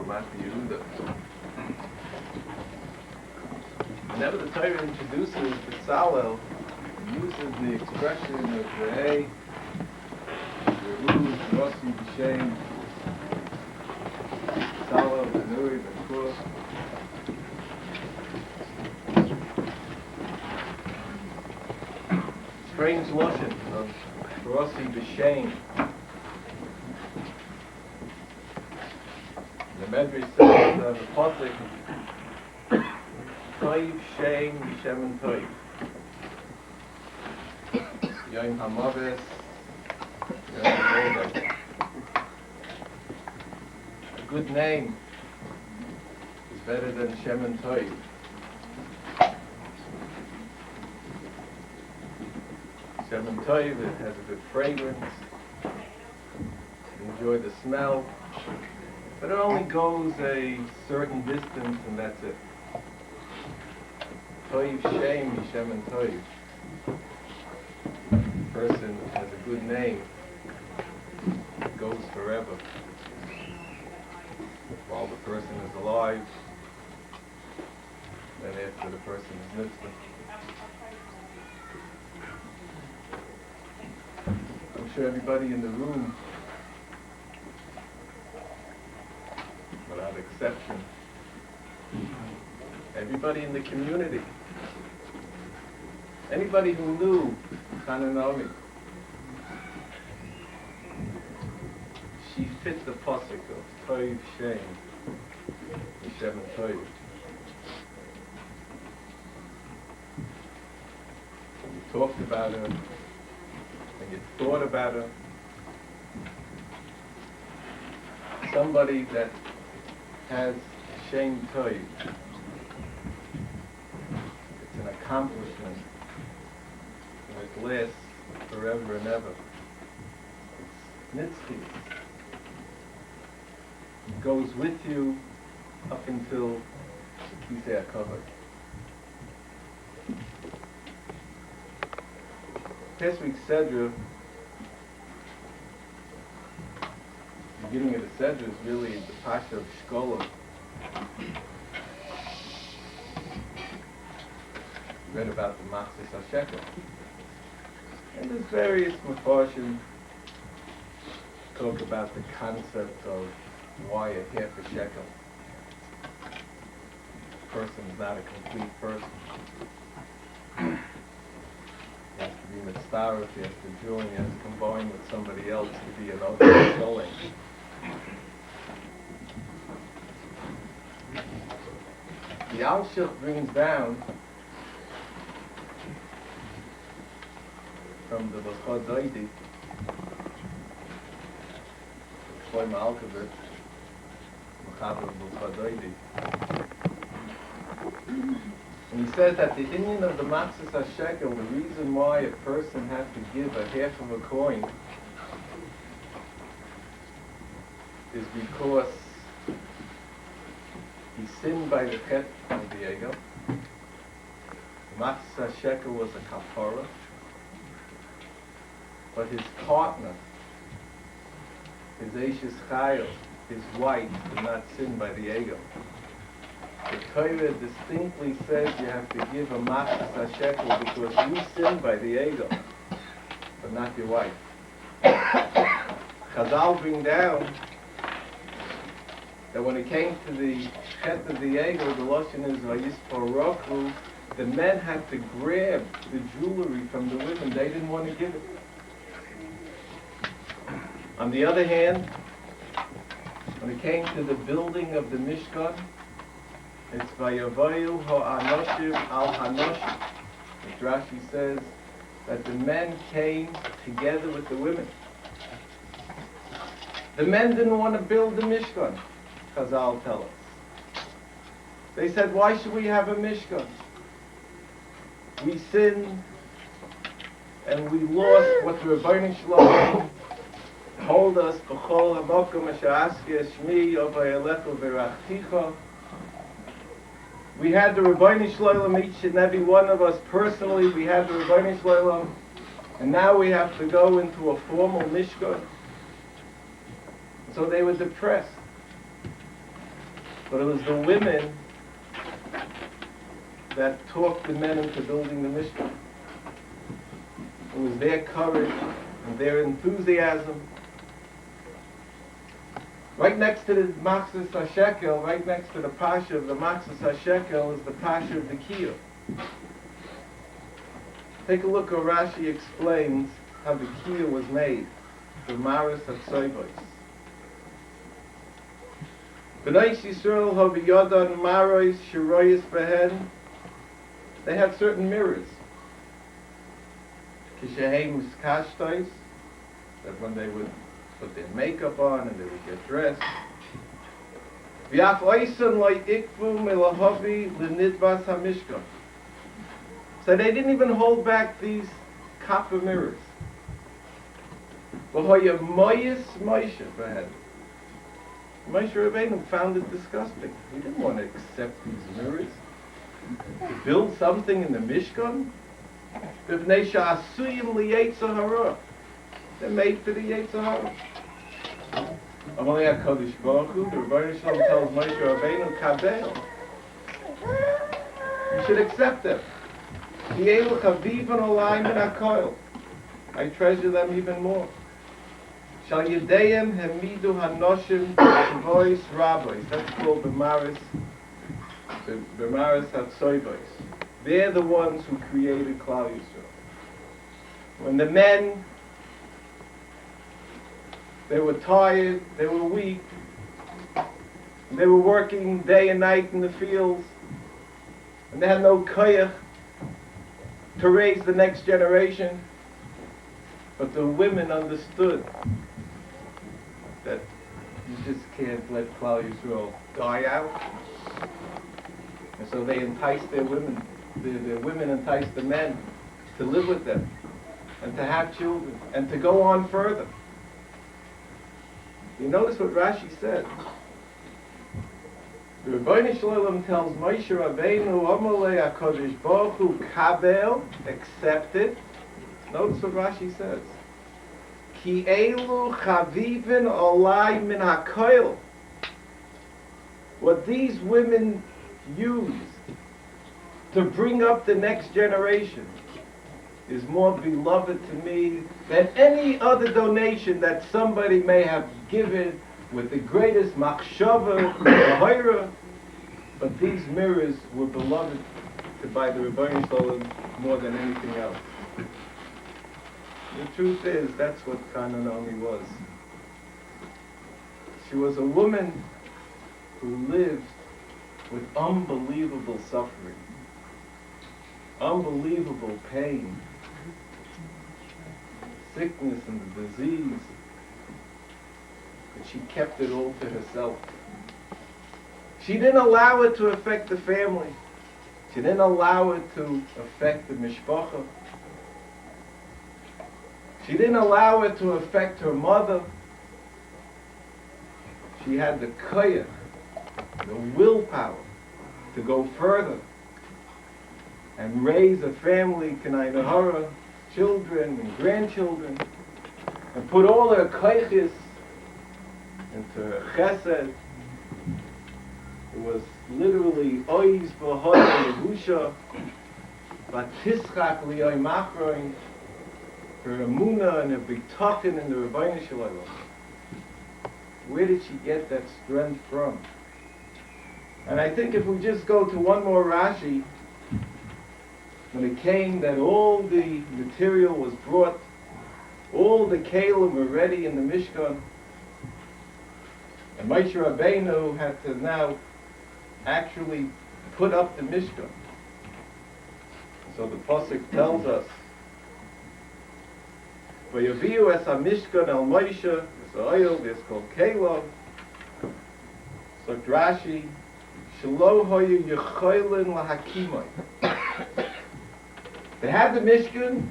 Ramat Yehuda. Whenever the Torah introduces the Tzalel, it uses the expression of Re'eh, Re'uz, Rossi, B'Shem, Tzalel, Benuri, Benkur. Strange lashon of Rossi, B'Shem. The Medrash says the pasuk Toiv Shem Yishem and Toiv Yom Hamaves Yom Hamaves. A good name is better than Shem and Toiv. Shem and Toiv, it has a good fragrance. You enjoy the smell. But it only goes a certain distance and that's it. Toiv Shem, Yishem and Toiv. Person has a good name. It goes forever. While the person is alive, then after the person is nitzvah. I'm sure everybody in the room, without exception, everybody in the community, anybody who knew Hananomi, she fit the pasuk of Toiv Shem, Yishem and Toiv. You talked about her, and you thought about her. Somebody that has Shem Toiv. It's an accomplishment, and it lasts forever and ever. It's nitzchi. It goes with you up until Kisei HaKavod. Past week's Sedra, the beginning of the Sedra is really the Pasha of Shkolim. We read about the Machzis HaShekel. And there's various Mefarshim talk about the concept of why a half a shekel. A person is not a complete person. He has to be mitzvah, he has to join, he has to combine with somebody else to be another shekel. The Al-Shich brings down from the B'chadaidi, Shlomo Alkovitz, Mechaber B'chadaidi, and he says that the inyan of the Machzis HaShekel, the reason why a person has to give a half of a coin is because he sinned by the chet of the ego. The Machzis HaShekel was a kapara, but his partner, his Eishes Chayil, his wife, did not sin by the ego. The Torah distinctly says you have to give a Machzis HaShekel because you sin by the ego, but not your wife. Chazal bring down that when it came to the chet of the ego, the lashon is vayisparakhu, the men had to grab the jewelry from the women. They didn't want to give it. On the other hand, when it came to the building of the Mishkan, it's vayavayu ha'anoshim al hanoshim. Rashi says that the men came together with the women. The men didn't want to build the Mishkan, Chazal tell us. They said, why should we have a Mishkan? We sinned and we lost what the Rebbeinu Shalom told us, B'chol ha'mokum asher askeh shmi yovay elechu v'rachticha. We had the Rebbeinu Shalom, each and every one of us personally, we had the Rebbeinu Shalom, and now we have to go into a formal Mishkan. So they were depressed. But it was the women that talked the men into building the Mishkan. It was their courage and their enthusiasm. Right next to the Machzis HaShekel, right next to the Pasha of the Machzis HaShekel is the Pasha of the Kiyah. Take a look how Rashi explains how the Kiyah was made. The Maris HaTzoyvos. B'nai Yisrael Haviyodan Maros Shiroyis Behen. They had certain mirrors. Kishehem Kashtais, that when they would put their makeup on and they would get dressed. V'af oisen lo ikvu melahavi l'nidvas hamishkan. So they didn't even hold back these copper mirrors. V'hoya moyis Moshe b'hen. Moshe Rabbeinu found it disgusting. He didn't want to accept these mirrors. To build something in the Mishkan? B'vnei sha'asuyim li'yetzer hara. They're made for the Yetzer Hara. Amalei HaKadosh Baruch Hu, the Rebbeinu Shalom tells Moshe Rabbeinu, Kabel. You should accept them. Ki'elu chavivan olai min hakoil. I treasure them even more. Shal yedeyim hemidu hanoshim shvois rabbis. That's called the Maris HaTzoyvos. They're the ones who created Klal Yisrael. When the men, they were tired, they were weak, they were working day and night in the fields, and they had no koyach to raise the next generation. But the women understood that you just can't let Klal Yisrael die out. And so they enticed their women. The women enticed the men to live with them and to have children and to go on further. You notice what Rashi said. The Rebbeinu Shalom tells Moshe Rabbeinu, Amalei HaKadosh Baruch Hu, Kabel, accepted. Notice what Rashi says. Ki elu chavivin olai min hakoil. What these women use to bring up the next generation is more beloved to me than any other donation that somebody may have given with the greatest machshava, lahira. But these mirrors were beloved by the Rebbeinu Shalom more than anything else. The truth is, that's what Kananomi was. She was a woman who lived with unbelievable suffering, unbelievable pain, sickness and the disease, but she kept it all to herself. She didn't allow it to affect the family. She didn't allow it to affect the mishpacha. She didn't allow it to affect her mother. She had the koyach, the willpower to go further and raise a family, Kanai Nahara, children and grandchildren, and put all her koyches into her chesed. It was literally oiz v'hod lehusha, v'tischak li'oy machroin, her emunah and her bitachen in the Rebbeinu Shalom. Where did she get that strength from? And I think if we just go to one more Rashi, when it came that all the material was brought, all the kalim were ready in the Mishkan, and Moshe Rabbeinu had to now actually put up the Mishkan. So the pasuk tells us, "Vayaviu es ha-Mishkan el Moshe, es ha'oil, es kol kelav." So Rashi, "Shelo hoyu yechoylin lahakimoi." They had the Mishkan,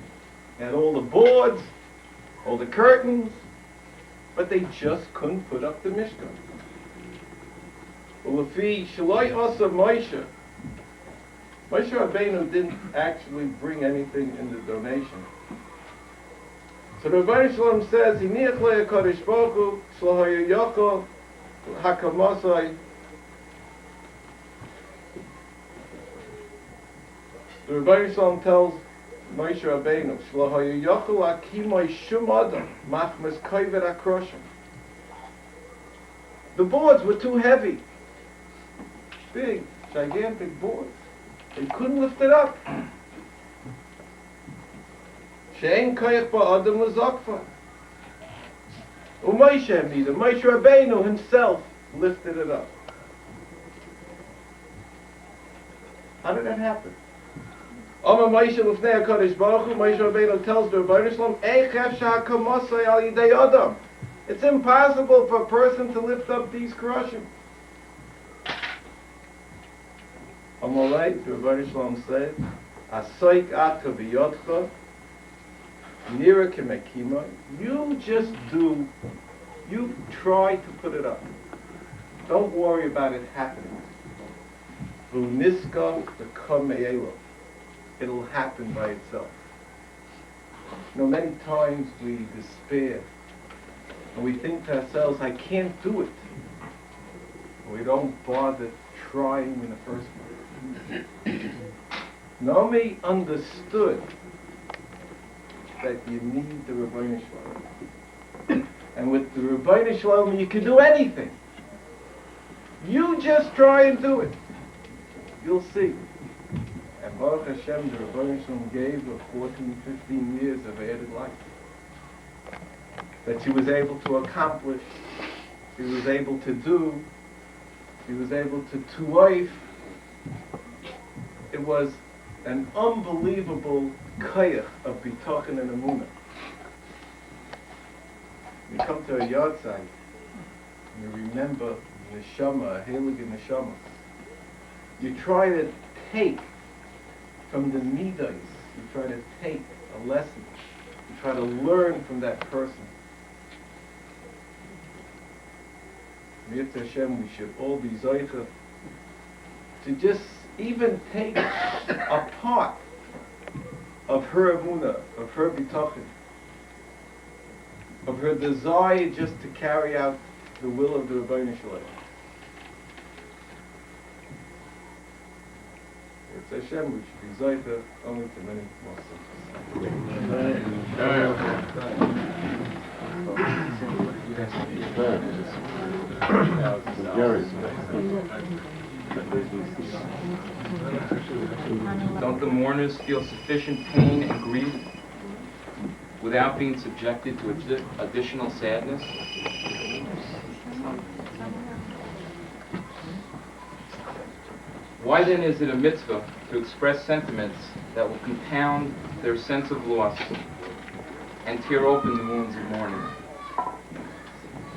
had all the boards, all the curtains, but they just couldn't put up the Mishkan. Well, if Shaloi also Moshe Rabbeinu didn't actually bring anything in the donation. So the Rebbeinu Shalom says, "Hiniach lo HaKadosh Baruch Hu shlo hayu yochol hakamosai The Rebbeinu Shalom tells Moshe Rabbeinu, Shlo hayu yochel hakimoi shum adam machmas kovet hakroshim. The boards were too heavy. Big, gigantic boards. They couldn't lift it up. She'en koyach ba'adam l'zokfa. Moshe Rabbeinu himself lifted it up. How did that happen? Moshe Lefnei HaKadosh Baruch Hu, Moshe Rabbeinu tells the Rebbeinu Shalom, Eichef sha'hakamosai al yidei adam. It's impossible for a person to lift up these krushim. Amalei, the Rebbeinu Shalom said, Asoik ata v'yotcha, nira kemekima. You just do, you try to put it up. Don't worry about it happening. V'niska v'kom me'elo. It'll happen by itself. You know, many times we despair and we think to ourselves, I can't do it. We don't bother trying in the first place. Naomi understood that you need the Rebbeinu Shalom. And with the Rebbeinu Shalom, you can do anything. You just try and do it. You'll see. And Baruch Hashem, the Rebbeinu Shalom gave her 14, 15 years of added life. That she was able to accomplish, she was able to do, she was able to wife. It was an unbelievable koyach of bitachon and emunah. You come to a yard site, and you remember neshama, a heilige neshama. You try to take from the midas, you try to take a lesson, you try to learn from that person. Mitzvah Hashem, we should all be zoicha to just even take a part of her emunah, of her bitachon, of her desire just to carry out the will of the Rebbeinu Shalom. Mitzvah Hashem, we should be zoicha only to many Don't the mourners feel sufficient pain and grief without being subjected to additional sadness? Why then is it a mitzvah to express sentiments that will compound their sense of loss and tear open the wounds of mourning?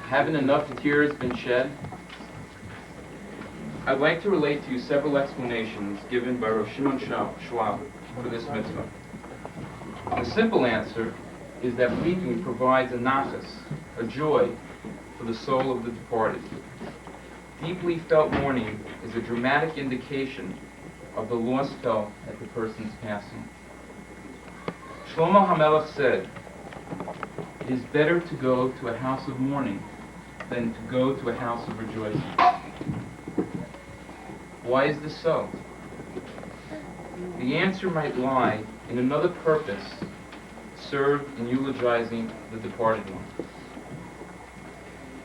Haven't enough tears been shed? I'd like to relate to you several explanations given by Rosh Shimon Schwab for this mitzvah. The simple answer is that weeping provides a nachas, a joy, for the soul of the departed. Deeply felt mourning is a dramatic indication of the loss felt at the person's passing. Shlomo HaMelech said, "It is better to go to a house of mourning than to go to a house of rejoicing." Why is this so? The answer might lie in another purpose served in eulogizing the departed one.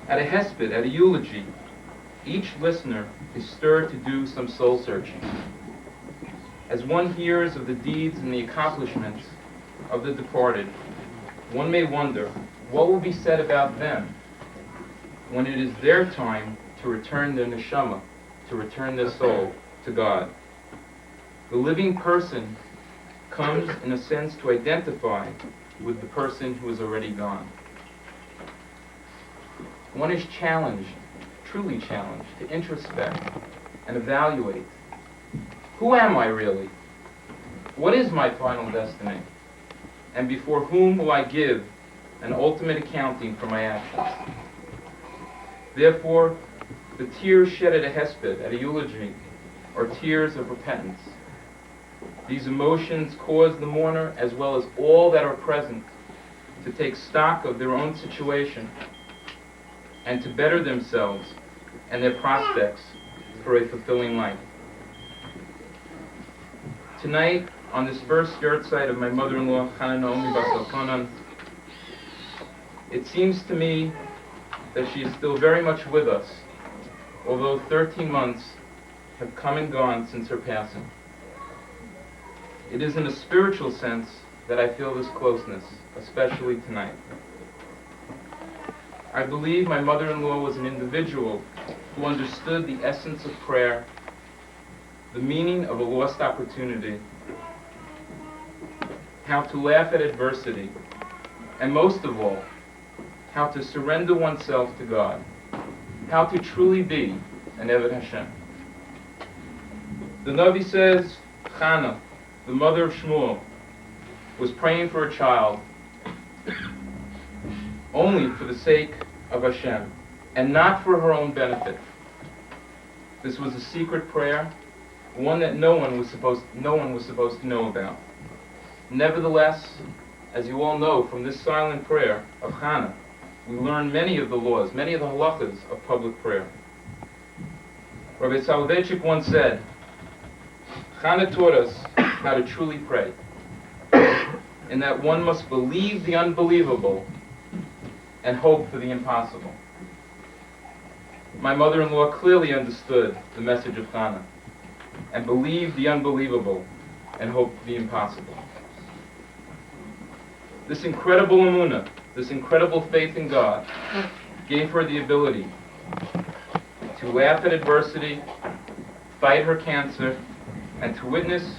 At a hesped, at a eulogy, each listener is stirred to do some soul searching. As one hears of the deeds and the accomplishments of the departed, one may wonder what will be said about them when it is their time to return their neshama, to return their soul to God. The living person comes, in a sense, to identify with the person who is already gone. One is challenged, truly challenged, to introspect and evaluate. Who am I really? What is my final destiny? And before whom will I give an ultimate accounting for my actions? Therefore, the tears shed at a hesped, at a eulogy, are tears of repentance. These emotions cause the mourner, as well as all that are present, to take stock of their own situation and to better themselves and their prospects for a fulfilling life. Tonight, on this first yahrzeit of my mother-in-law, Mar98 Bas Elchanan, it seems to me that she is still very much with us, although 13 months have come and gone since her passing. It is in a spiritual sense that I feel this closeness, especially tonight. I believe my mother-in-law was an individual who understood the essence of prayer, the meaning of a lost opportunity, how to laugh at adversity, and most of all, how to surrender oneself to God, how to truly be an Eved Hashem. The Navi says, Chana, the mother of Shmuel, was praying for a child only for the sake of Hashem, and not for her own benefit. This was a secret prayer, one that no one was supposed to know about. Nevertheless, as you all know from this silent prayer of Chana, we learn many of the laws, many of the halachas of public prayer. Rabbi Soloveitchik once said, Chana taught us how to truly pray, in that one must believe the unbelievable and hope for the impossible. My mother-in-law clearly understood the message of Chana and believed the unbelievable and hoped for the impossible. This incredible emunah, this incredible faith in God, gave her the ability to laugh at adversity, fight her cancer, and to witness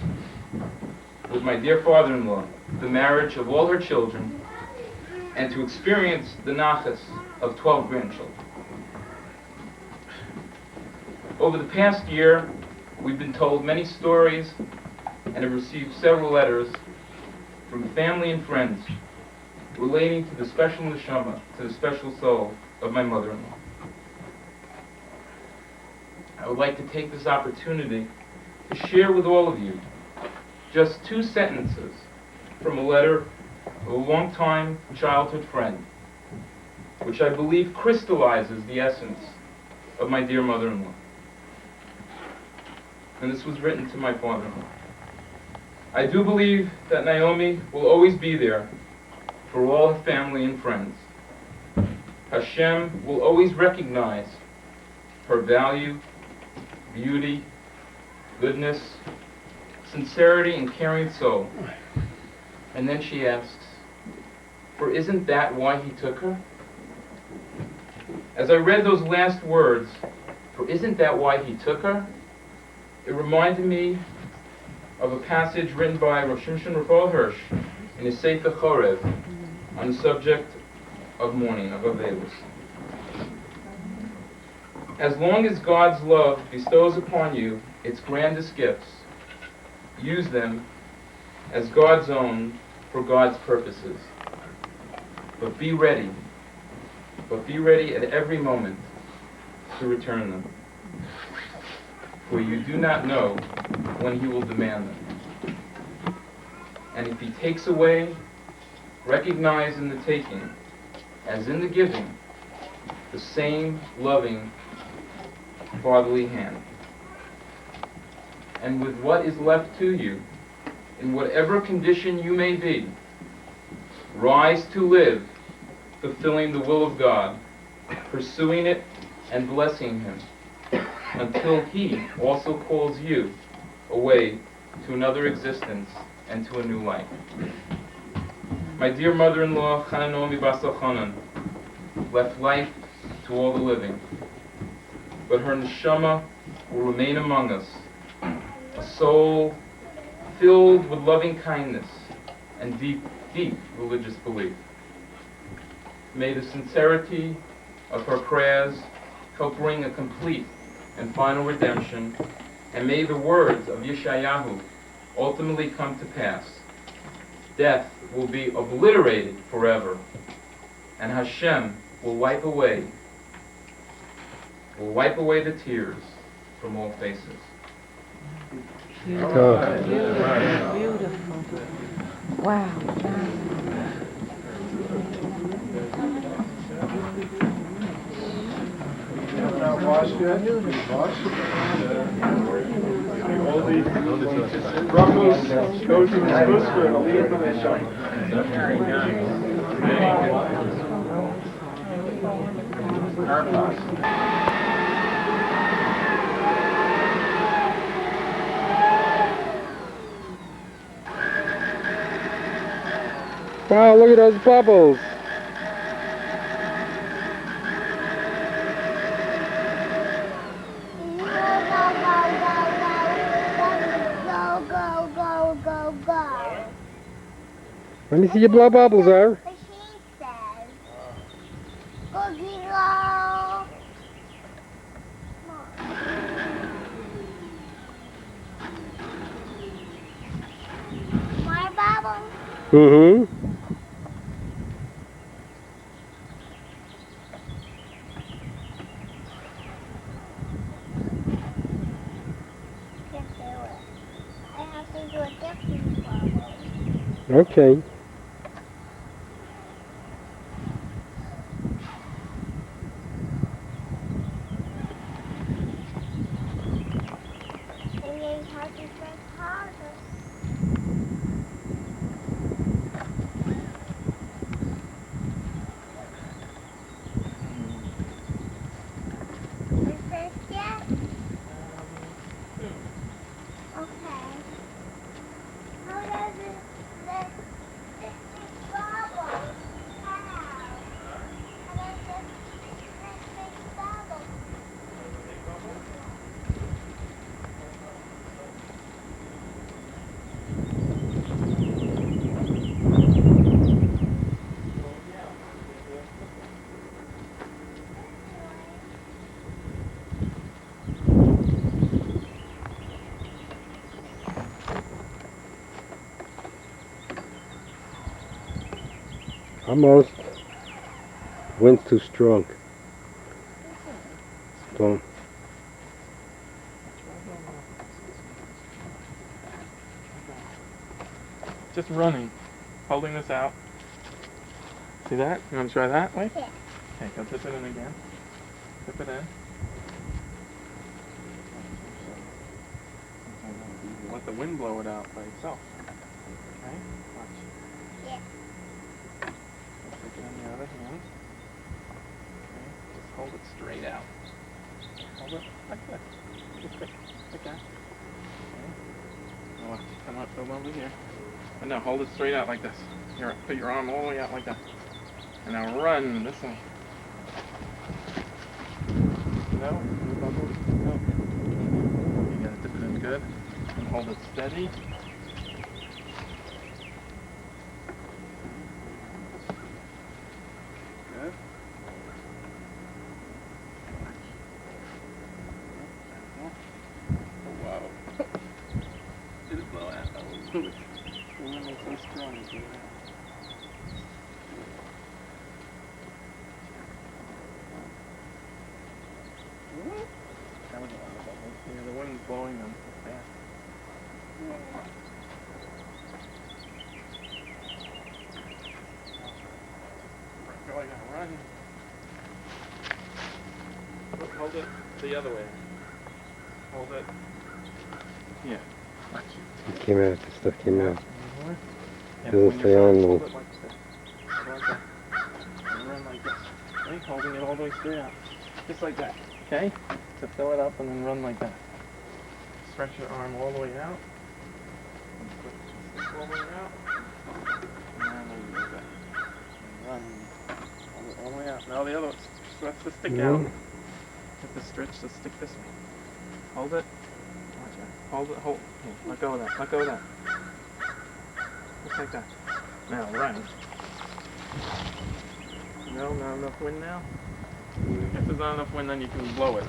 with my dear father-in-law the marriage of all her children, and to experience the nachas of 12 grandchildren. Over the past year, we've been told many stories and have received several letters from family and friends relating to the special neshama, to the special soul of my mother-in-law. I would like to take this opportunity to share with all of you just 2 sentences from a letter of a long-time childhood friend, which I believe crystallizes the essence of my dear mother-in-law. And this was written to my father-in-law. I do believe that Naomi will always be there for all her family and friends. Hashem will always recognize her value, beauty, goodness, sincerity, and caring soul. And then she asks, for isn't that why he took her? As I read those last words, for isn't that why he took her? It reminded me of a passage written by Rosh Shimshon Raphael Hirsch in his Sefer Chorev on the subject of mourning, of Avelis. As long as God's love bestows upon you its grandest gifts, use them as God's own for God's purposes. But be ready at every moment to return them. For you do not know when he will demand them. And if he takes away, recognize in the taking, as in the giving, the same loving fatherly hand. And with what is left to you, in whatever condition you may be, rise to live, fulfilling the will of God, pursuing it and blessing him, until he also calls you away to another existence and to a new life. My dear mother-in-law, Mar98 Bas Elchanan, left life to all the living, but her neshama will remain among us, a soul filled with loving kindness and deep, deep religious belief. May the sincerity of her prayers help bring a complete and final redemption, and may the words of Yeshayahu ultimately come to pass. Death will be obliterated forever, and Hashem will wipe away the tears from all faces. Beautiful. Wow. Wash good. Wash. Ramos goes in his goose for a lead the mission. Wow, look at those bubbles. Go. Let me see you blow bubbles, Ar. The machine says, Cookie go. More bubbles. Mm-hmm. Can't do it. I have to do a different bubble. Okay. And you have to press harder. Is this yet? Okay. How does this big bubble have? How does this big bubble? Almost. Wind's too strong. Boom. Just running, holding this out. See that? You want to try that way? Yeah. Okay, go dip it in again. Dip it in. Let the wind blow it out by itself. Okay? Watch. Yeah. Take it in the other hand. Okay? Just hold it straight out. Hold it like this. Just like that. Okay? Now watch. Come up over here. And now hold it straight out like this. Here, put your arm all the way out like that. And now run this way. No, no bubbles. No. You gotta dip it in good. And hold it steady. Good. Oh, wow. Did it blow out? Oh, the wind was so strong it blew out. That was a lot of bubbles. Yeah, the wind's blowing them fast. Go like that, run. Hold it the other way. Hold it. Yeah. Watch. It came out. The stuff came out. More. Yeah, Doesn't when stay you're on running, long. hold it like this. Hold it like that. And run like this. Okay, holding it all the way straight out. Just like that. Okay? So fill it up and then run like that. Stretch your arm all the way out. And put this all the way out. And then like that. And run. Hold it all the way out. Now the other one starts to stick out. Get the stretch to stick this way. Hold it. Watch out. Hold it. Hold. Here, let go of that. Let go of that. Just like that. Now run. No, not enough wind now. If there's not enough wind, then you can blow it.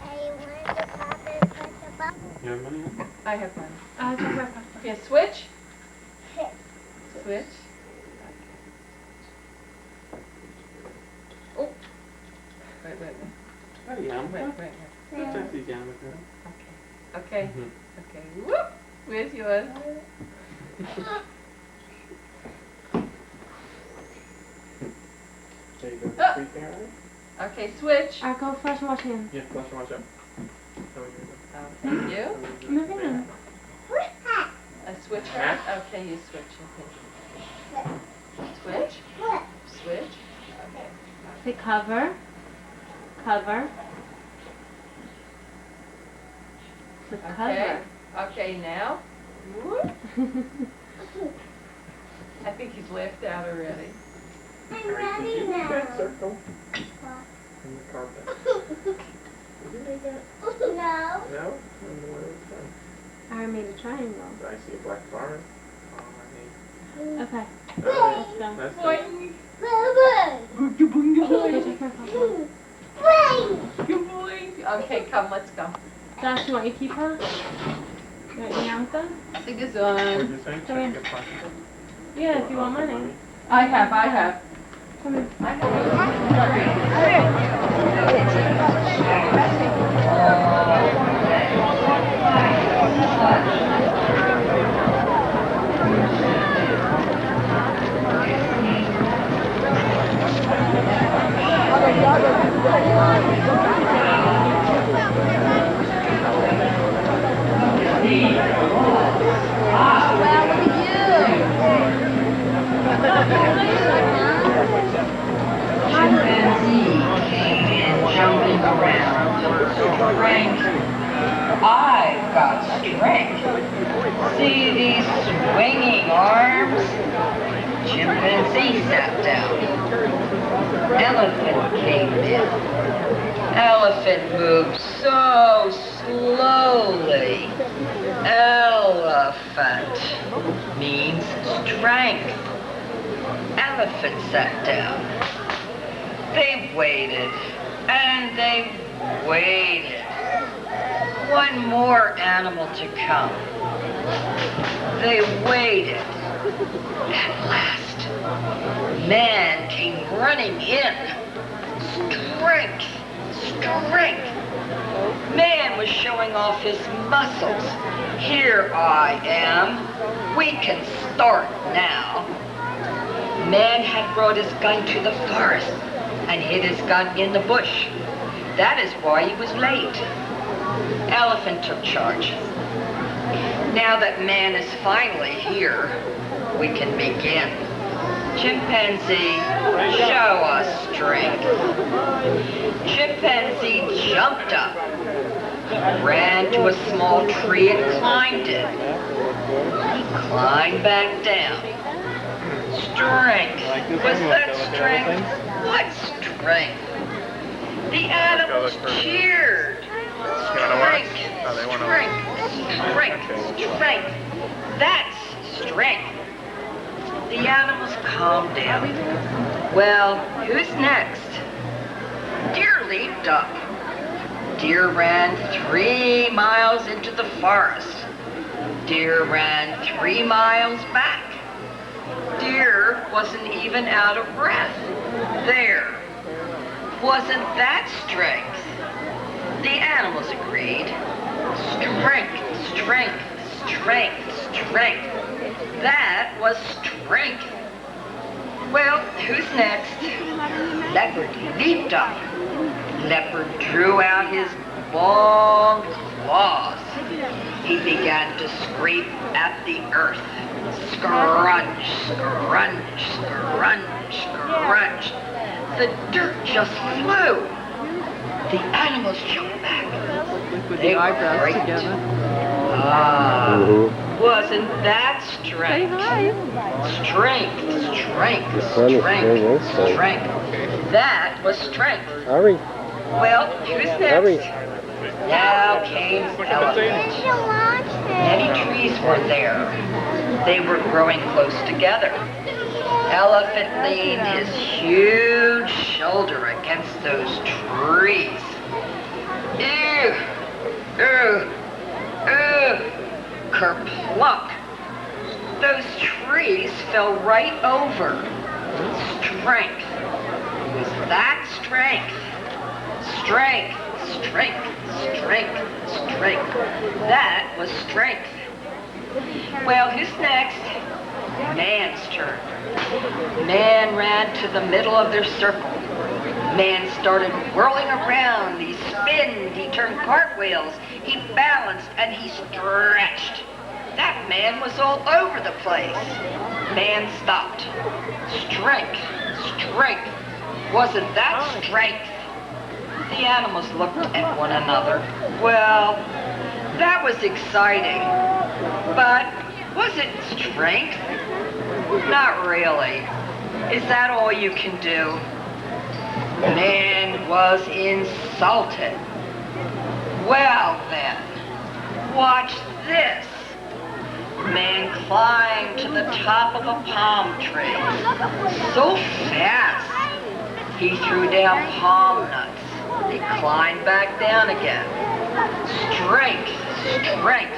Hey, when the papa press the button. You have money? I have one. Yeah, switch. Switch. Oh. Wait. Wait. Check these down. Okay. Okay. Whoop. Where's yours? There you go. Ah. Three finger. Okay, switch. Go flush and wash hands. Yeah, flush and wash up. Oh, thank you. Moving on. A switch her? Okay, you switch. Okay. Switch. Switch. Okay. Say cover. Cover. The Okay. cover. Okay, now. Whoop. I think he's laughed out already. I'm ready now. That circle in the carpet. Did you make that? No. No? I'm the one who's done. I made a triangle. Did I see a black forest? Okay. Alright. Let's go. That's Boy. Here, take my phone. Good boy. Okay, come, let's go. Josh, you want you to keep her? You want me out with them? Sing a What song. did you say? Come here. Check your pocket. Yeah, if you want money. I have. Come here. I have. Jumping around. Strength. I've got strength. See these swinging arms? Chimpanzee sat down. Elephant came in. Elephant moved so slowly. Elephant means strength. Elephant sat down. They waited, and they waited. One more animal to come. They waited. At last, man came running in. Strength, strength. Man was showing off his muscles. Here I am. We can start now. Man had brought his gun to the forest and hid his gun in the bush. That is why he was late. Elephant took charge. Now that man is finally here, we can begin. Chimpanzee, show us strength. Chimpanzee jumped up, ran to a small tree and climbed it. He climbed back down. Strength. Was that strength? What strength? The animals cheered. Strength, strength, strength. That's strength. The animals calmed down. Well, who's next? Deer leaped up. Deer ran 3 miles into the forest. Deer ran 3 miles back. Deer wasn't even out of breath. There. Wasn't that strength? The animals agreed. Strength, strength, strength, strength. That was strength. Well, who's next? Leopard leaped up. Leopard drew out his long claws. He began to scrape at the earth. Scrunch, scrunch, scrunch, scrunch. The dirt just flew. The animals jumped back. They were frightened. Wasn't that strength? Strength, strength, strength, strength. That was strength. Hurry. Well, who's Hurry. next? Now came elephant. Many trees were there. They were growing close together. Elephant leaned his huge shoulder against those trees. Ew! Ew! Ew! Kerplunk! Those trees fell right over. Strength. Was that strength? Strength, strength, strength, strength. That was strength. Well, who's next? Man's turn. Man ran to the middle of their circle. Man started whirling around. He spinned, he turned cartwheels, he balanced, and he stretched. That man was all over the place. Man stopped. Strength, strength. Wasn't that strength? The animals looked at one another. Well, that was exciting. But was it strength? Not really. Is that all you can do? Man was insulted. Well then, watch this. Man climbed to the top of a palm tree so fast he threw down palm nuts. He climbed back down again. Strength, strength.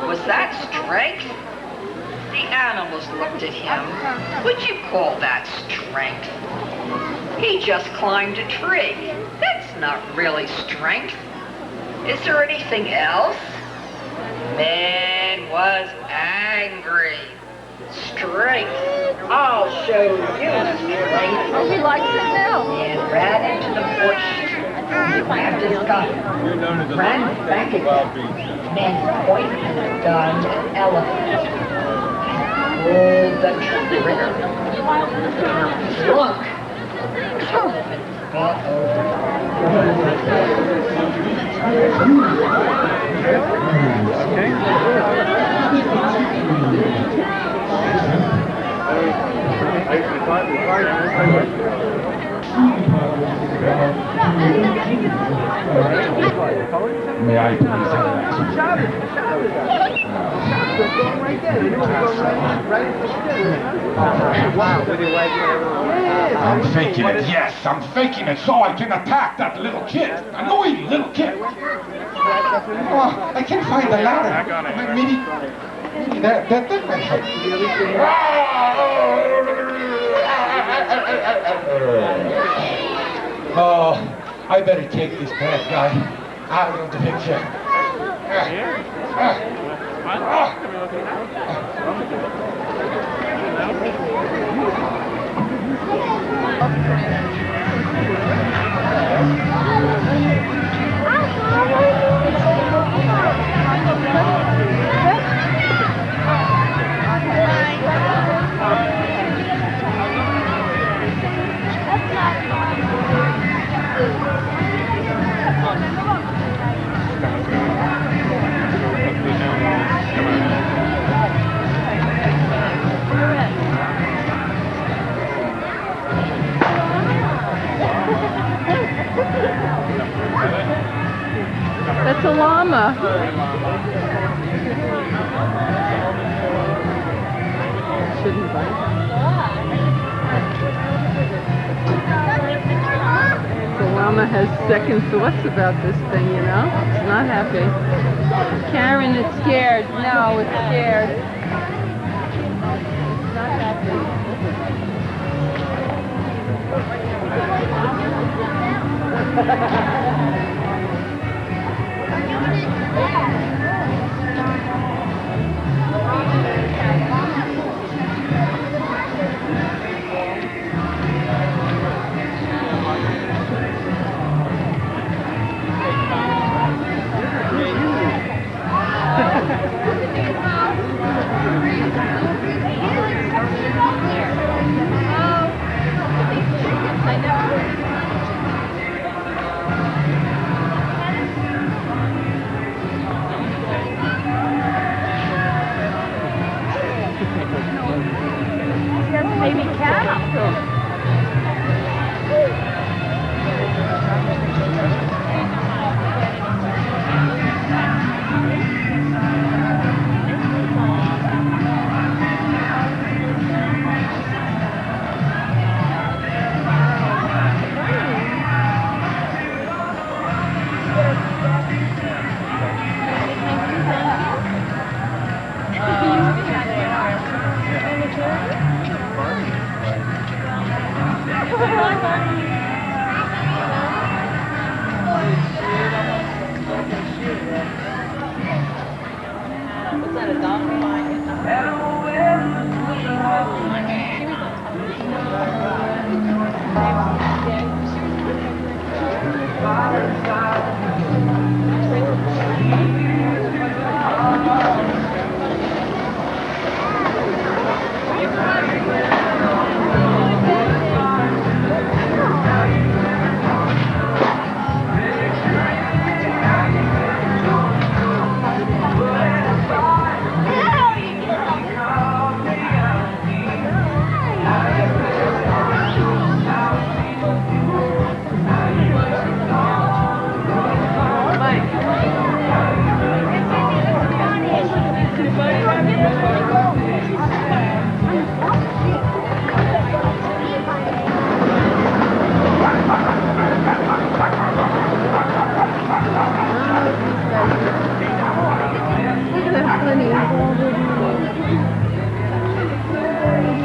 Was that strength? The animals looked at him. Would you call that strength? He just climbed a tree. That's not really strength. Is there anything else? Man was angry. Strength. I'll show you strength. Oh, he likes it now. Man ran into the bush. He grabbed his gun. Ran back again. Man pointed the gun at elephant. Pulled the trigger. Look. Elephant got over. May I please have I'm faking it, yes, I'm faking it so I can attack that little kid. Annoying little kid. Oh, I can't find the ladder. Maybe that might help. Oh, I better take this bad guy out of the picture. That's a llama. Shouldn't bite. The llama has second thoughts about this thing, you know? It's not happy. Karen, it's scared. No, it's scared. It's not happy.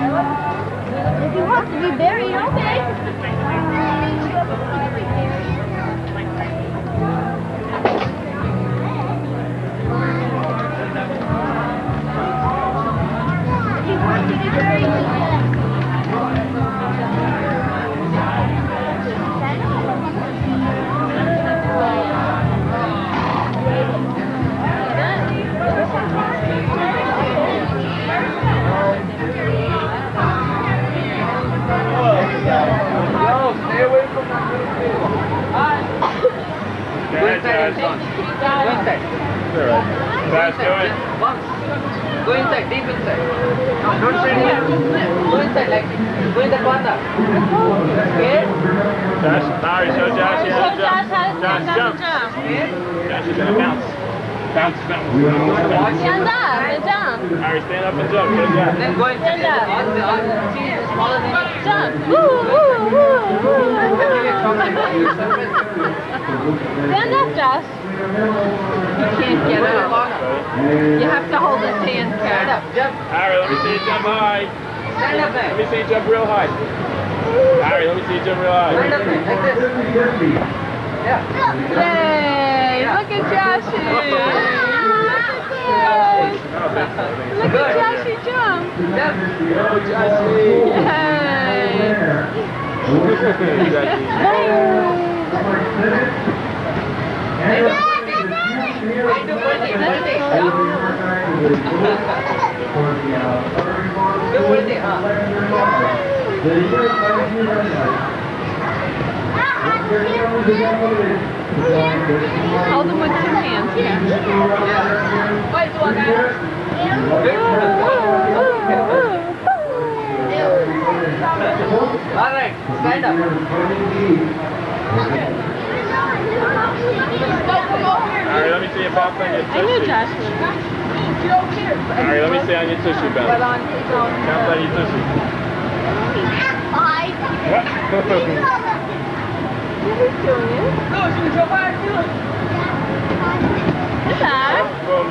If you want to be buried, okay. If you want to be buried, Guys, do it. Go inside, deep inside. Don't sit here. Go inside like this. Go in the corner. Scared? Josh, Larry, show Josh how to Show Josh jump. how to Josh, jump. jump. Scared? Josh, you're gonna bounce. Bounce, bounce. Stand up and jump. Larry, stand up and jump. Good job. Then go inside. Stand up. See, it's smaller than you. Jump. Woo, woo, woo, woo. Stand up, Josh. You can't get up. You have to hold his hand, Stand Kat. up, jump. Larry, let me see you jump high. Stand up Let me there. see you jump real high. Larry, let me see you jump real high. Stand up there, like this. Yeah. Hey, look at Joshy. Look at Joshy jump. Jump. Go, Joshy. Good birthday, huh? Hold him with two hands, Kat. All right, stand up. Larry, let me see you bounce on your I knew tushy. Josh would. Larry, let me see on your tushy But bounce. on his own. Bounce on your tushy. He's doing it. Hi. Boom.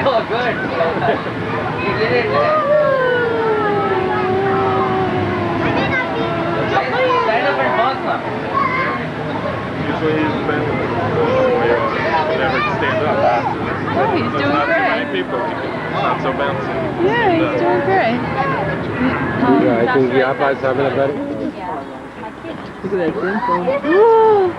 Oh, good. You did it. Stand up and bounce now. Usually he's been never stand up. Oh, he's There's doing not too many great. people. Not so bouncy. Yeah, he's doing great. Yeah, I think the Abba's having a better. Look at that dimple.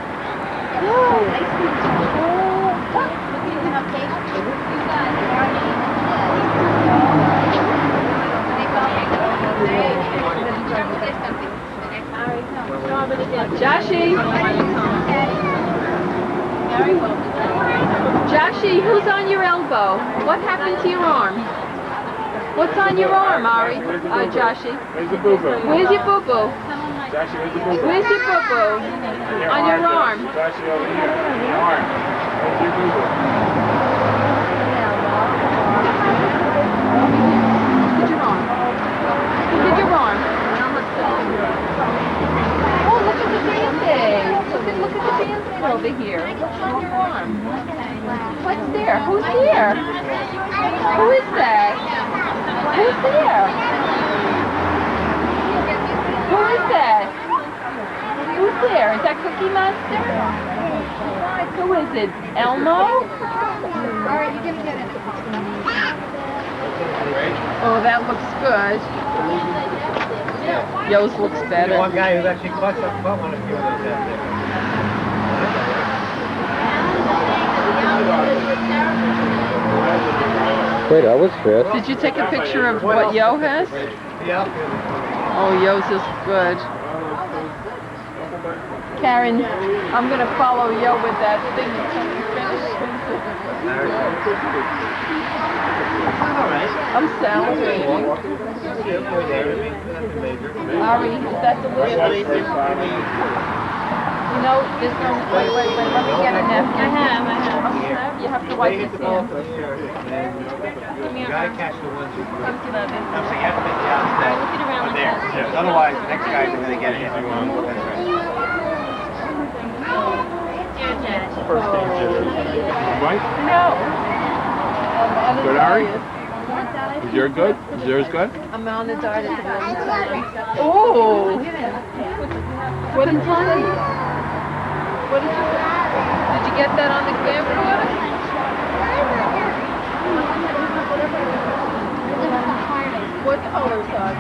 Joshi! Joshi, who's on your elbow? What happened to your arm? What's on your arm, Ari? Joshi? Where's the boo-boo? Where's your boo-boo? Joshie, where's the boo-boo? Where's your boo-boo? On your arm. Joshie, over here. Your arm. Where's your boo-boo? Look at your arm. Look at your arm. Oh, look at the Band-Aid. Look at the Band-Aid over here. What's on your arm? What's there? Who's here? Who is that? Who's there? Who is that? Who's there? Is that Cookie Monster? Who is it? Elmo? Alright, you can get it. Oh, that looks good. Yo's looks better. One guy who actually caught one of you out there. Wait, that was fast. Did you take a picture of what Yo has? Yeah. Oh, Yo's is good. Karen, I'm gonna follow Yo with that thing until you finish. I'm salivating. Ari, is that delicious? You know, there's no, wait, let me get a napkin. I have. You have to wipe his hands. You gotta catch the ones you Come to that. I'm saying you have to make the odds that are there. Yes. Otherwise, the next guys are gonna get it. That's right. First thing right? No. Good, Ari? Is yours good? Is yours good? I'm on a diet at the moment. Oh! What did you say? What did you say? Did you get that on the camcorder? What colors are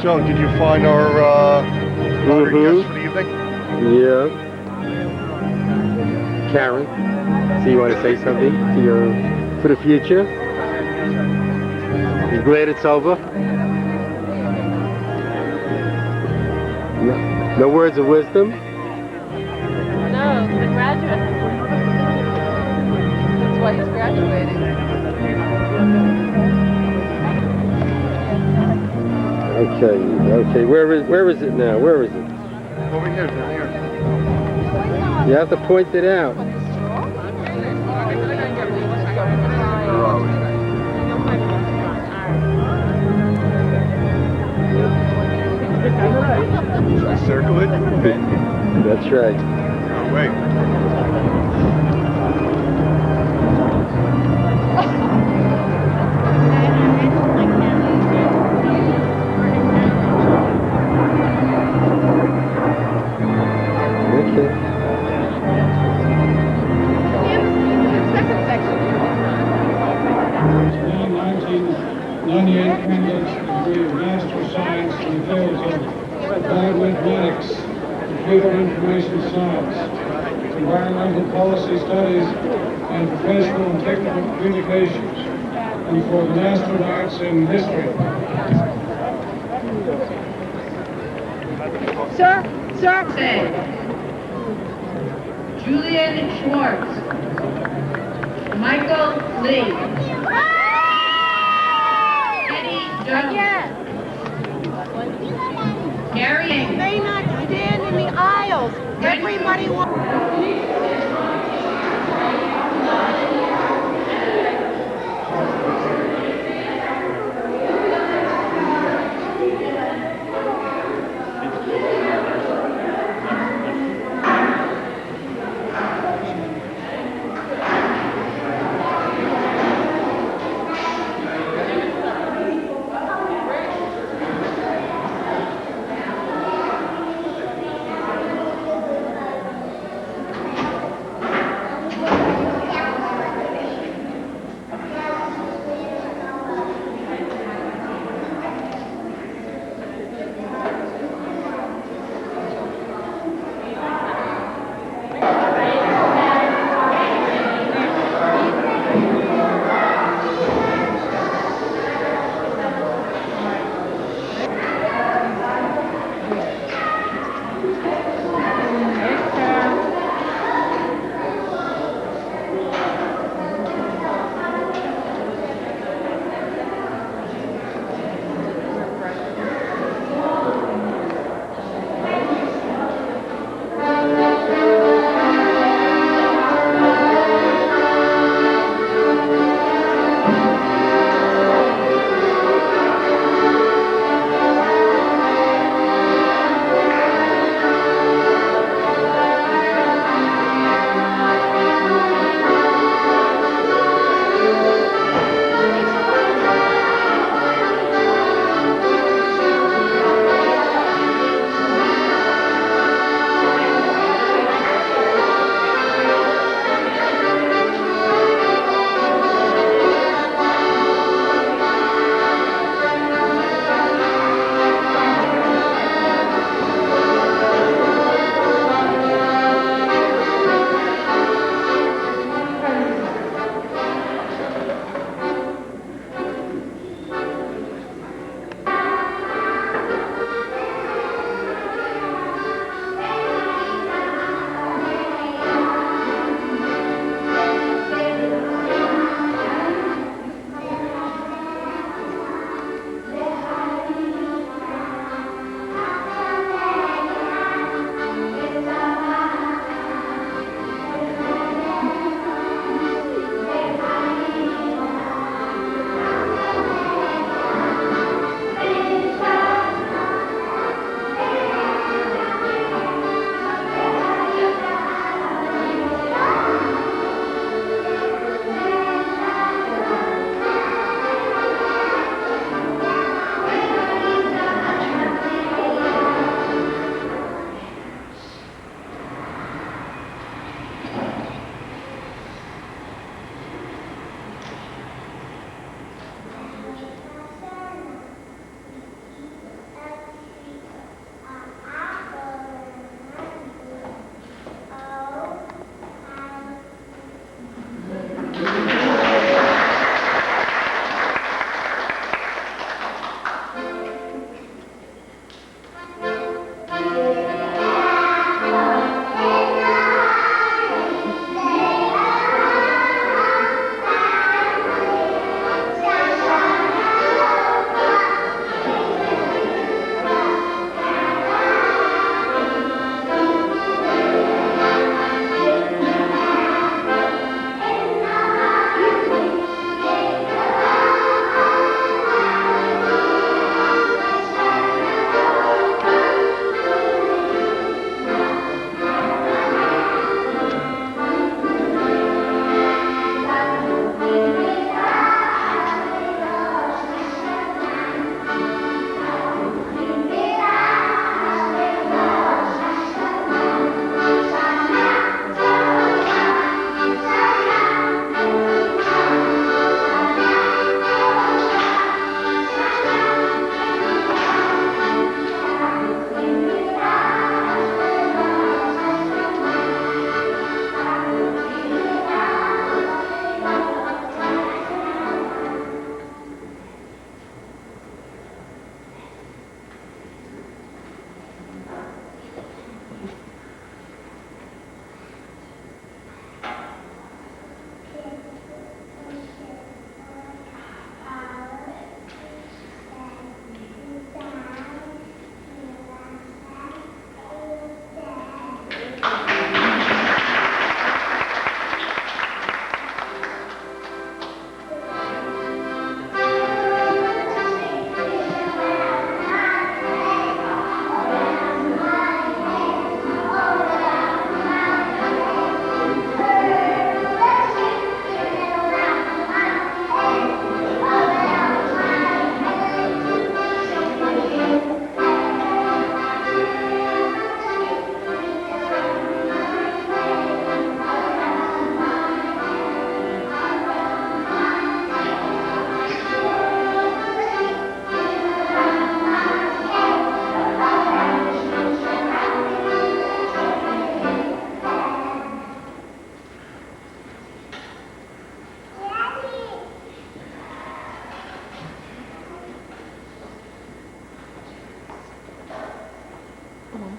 So, did you find our other guest for the evening? Yeah. Karen, so you want to say something to for the future? You glad it's over? No words of wisdom? No, the graduate. That's why he's graduating. Okay. Where is it now? Where is it? Over here, down here. You have to point it out. Should I circle it? That's right. Oh, wait. nine 1998 candidates for the degree of Master of Science in the fields of bioinformatics, computer information science, environmental policy studies, and professional and technical communications, and for the Master of Arts in history. Sir. Julian Schwartz. Michael Lee. Eddie Jones. Gary. They may not stand in the aisles. Everybody wants.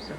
so.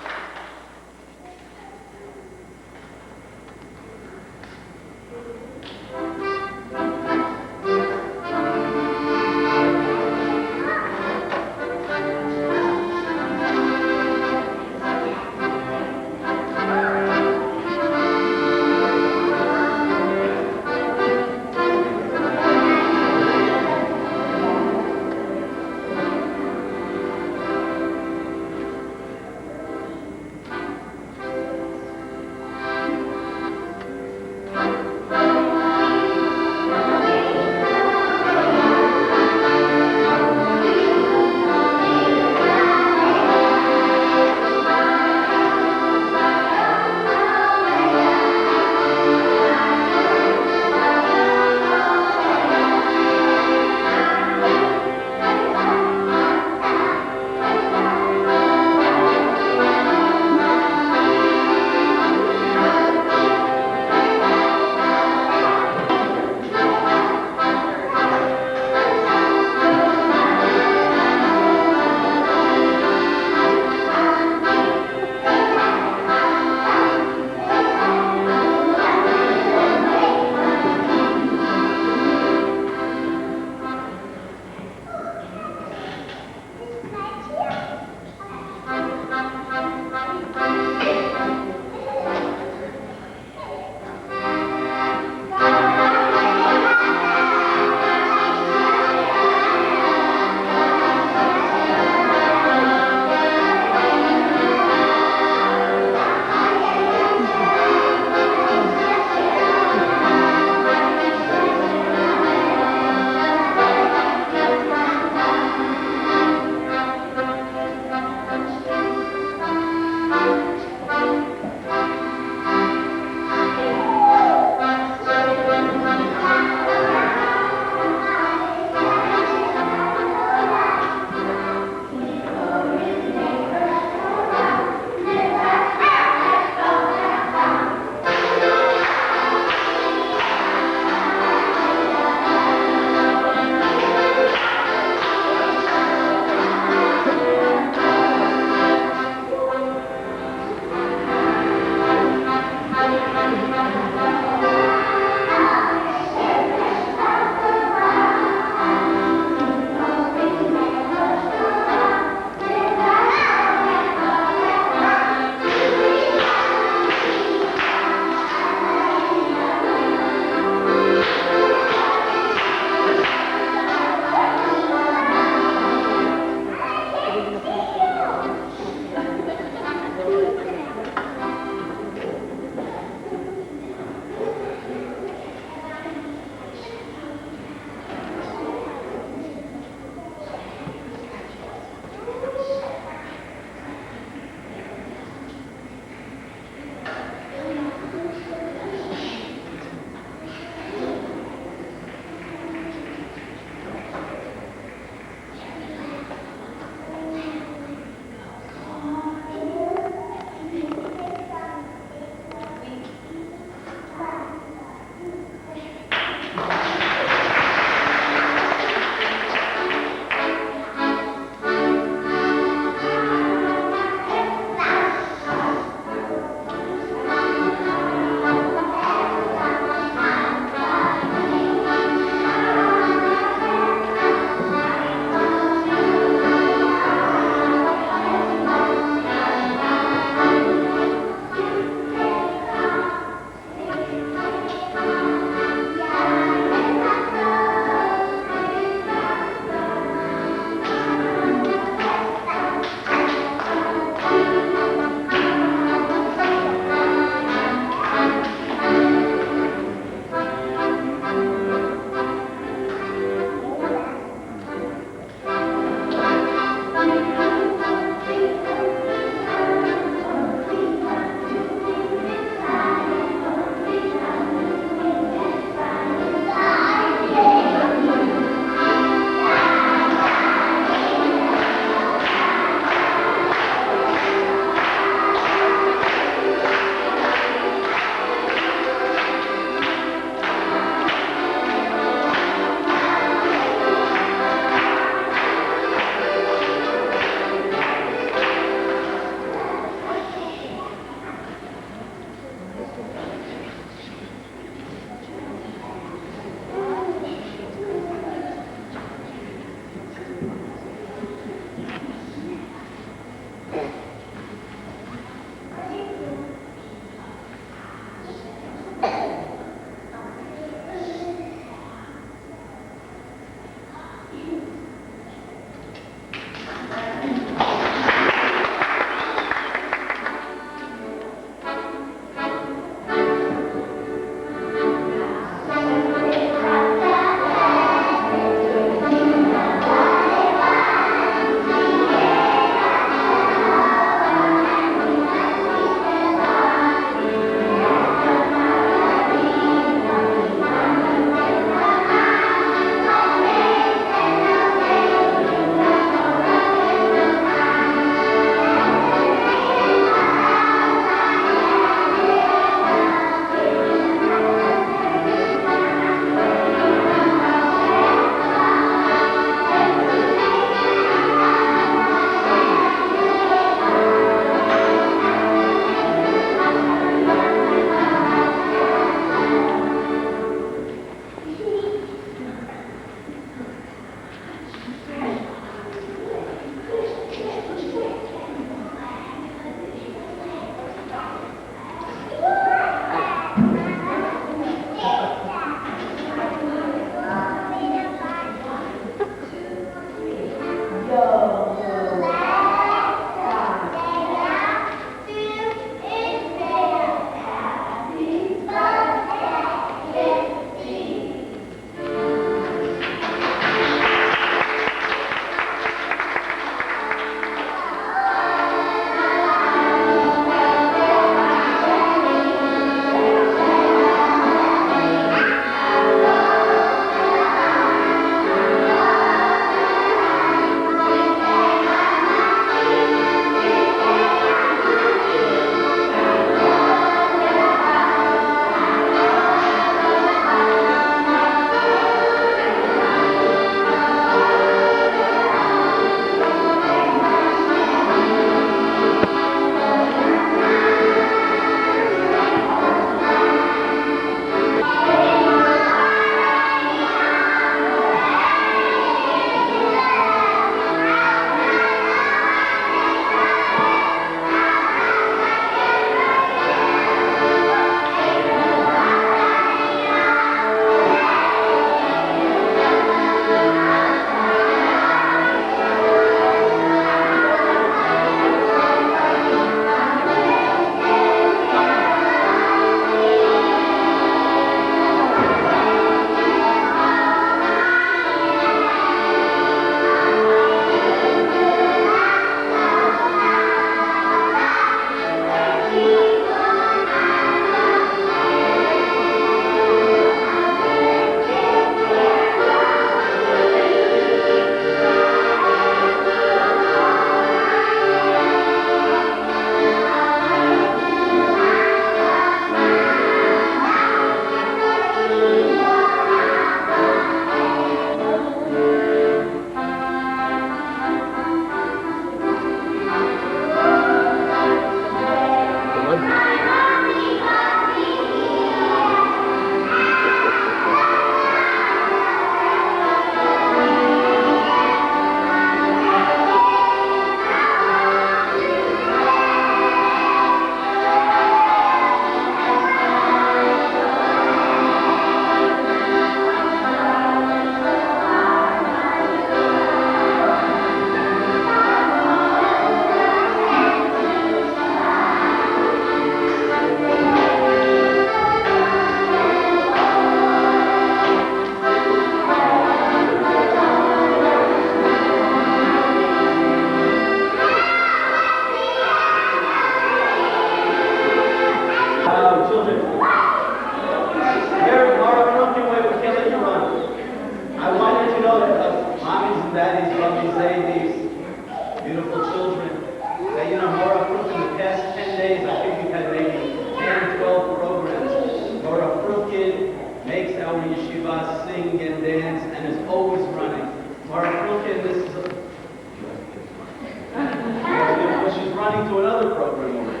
responding to another program over here.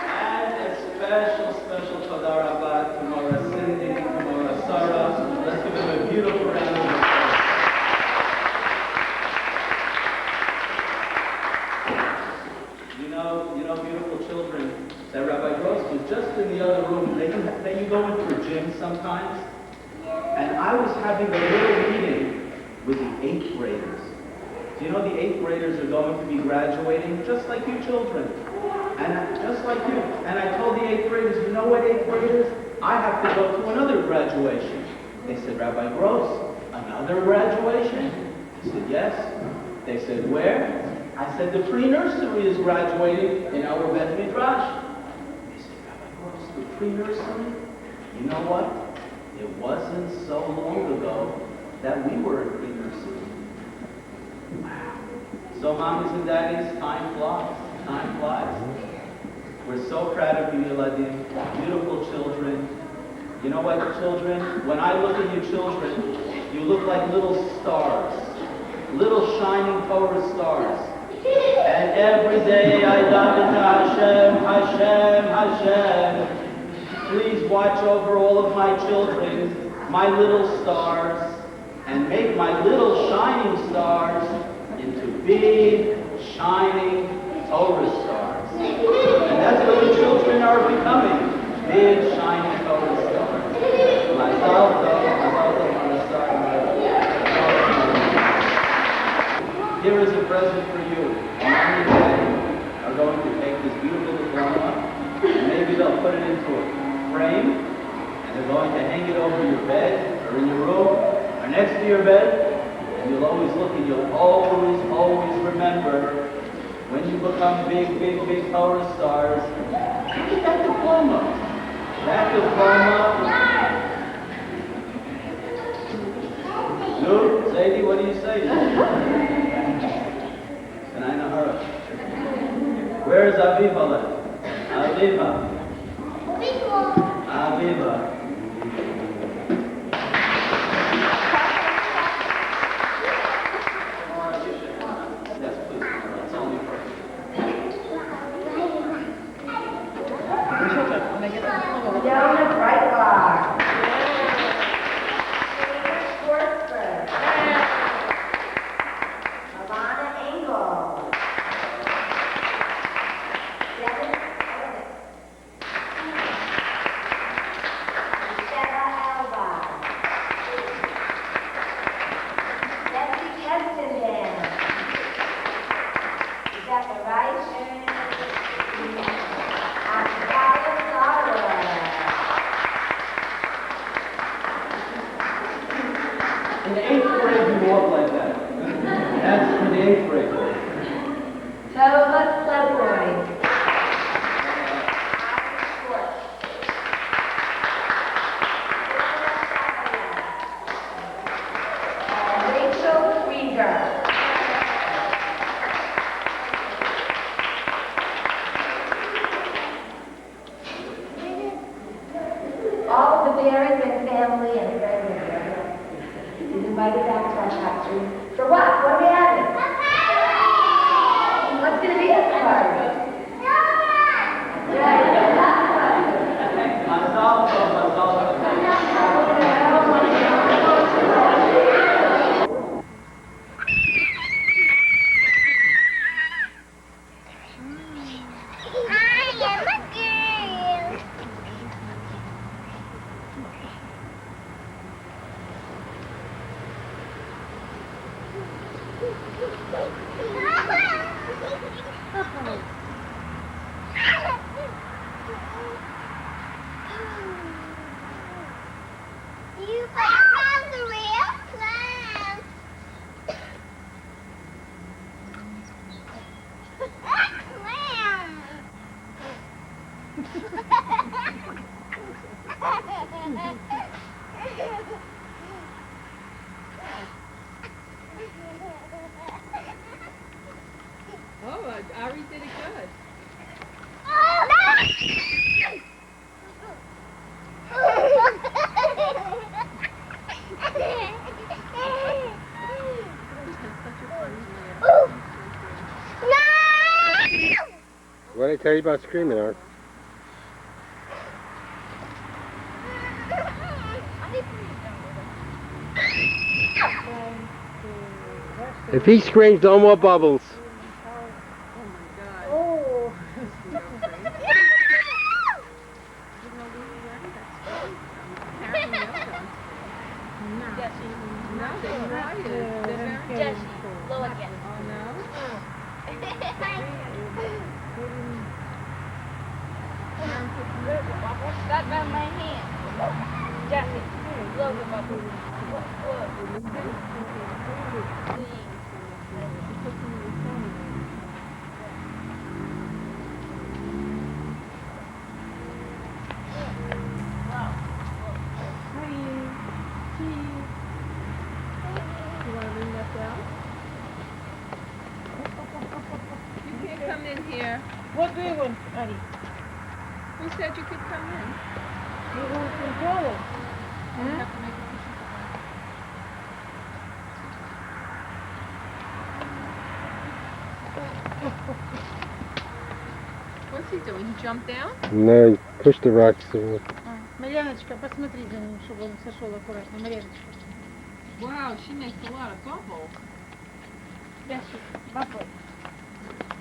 And a special toda rabah to Mora Cindy, to Mora Sarah. Let's give them a beautiful round of applause. You know, beautiful children, that Rabbi Gross was just in the other room. They you go into a gym sometimes, and I was having a little meeting with the 8th graders. Do you know the 8th graders are going to be graduating just like you children, and just like you. And I told the 8th graders, you know what, 8th graders? I have to go to another graduation. They said, Rabbi Gross, another graduation? I said, yes. They said, where? I said, the pre-nursery is graduating in our Bet Midrash. They said, Rabbi Gross, the pre-nursery? You know what? It wasn't so long ago that we were in pre-nursery. Wow. So mommies and daddies, time flies. Time flies. We're so proud of you, Yeladim, beautiful children. You know what, children? When I look at you children, you look like little stars. Little shining Torah stars. And every day I daven to Hashem, Hashem, Hashem. Please watch over all of my children, my little stars, and make my little shining stars into big, shining Torah stars. And that's what the children are becoming, big, shining Torah stars. Mazal tov, mazal tov, mazal tov. Here is a present for you. Mom and Daddy are going to take this beautiful diploma, and maybe they'll put it into a frame, and they're going to hang it over your bed, or in your room, or next to your bed, and you'll always look and you'll always, always remember when you become big, big, big Torah stars, look at that diploma. That diploma. Luke, Zadie, what do you say? Where is Aviva left? Aviva. Aviva. Yes, please. It's only for you. Jonah Breitbart. In the 8th grade, you walk like that. That's for the 8th grade. So let's celebrate. Rachel Krieger. All of the parents and family and friends is invited back to our factory. For what? What are we having? What's going to be at the party? You found the real clown. Oh, Ari did it good. Oh, no! tell you about screaming, Art? If he screams, no more bubbles. Oh. Low again. Got by my hand. Jesse, blow the bubble. You can't come in here. What do you want, Eddie? Who said you could come in? You want to control it? What's he doing? He jumped down? No, he pushed the rocks through. Марьяночка, посмотри за ним, чтобы он сошел аккуратно. Марьяночка. Wow, she makes a lot of bubbles. Ящик, бабой.